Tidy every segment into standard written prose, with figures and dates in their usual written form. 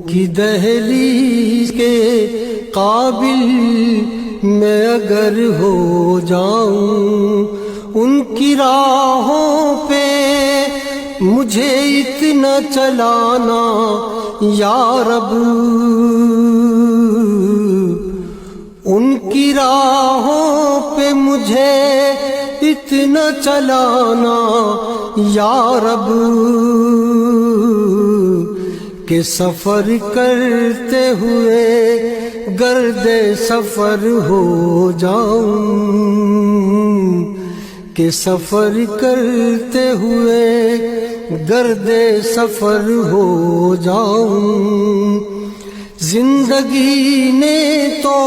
کی دہلیز کے قابل میں اگر ہو جاؤں، ان کی راہوں پہ مجھے اتنا چلانا یا رب، ان کی راہوں پہ مجھے اتنا چلانا یا رب کہ سفر کرتے ہوئے گرد سفر ہو جاؤں، کہ سفر کرتے ہوئے گرد سفر ہو جاؤں۔ زندگی نے تو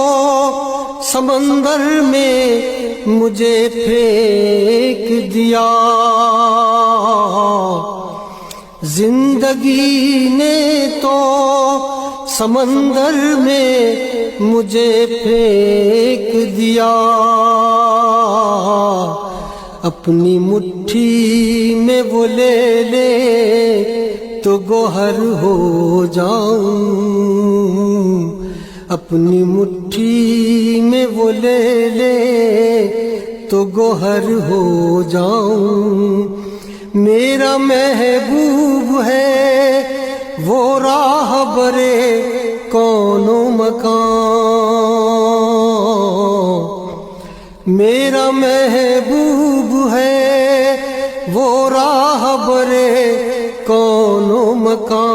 سمندر میں مجھے پھینک دیا، زندگی نے تو سمندر میں مجھے پھینک دیا، اپنی مٹھی میں وہ لے لے تو گوہر ہو جاؤں، اپنی مٹھی میں وہ لے لے تو گوہر ہو جاؤں۔ میرا محبوب ہے وہ راہ برے کون و مکان، میرا محبوب ہے وہ راہ برے کون و مکان،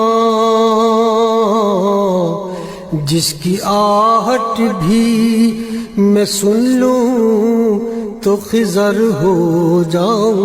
جس کی آہٹ بھی میں سن لوں تو خضر ہو جاؤں،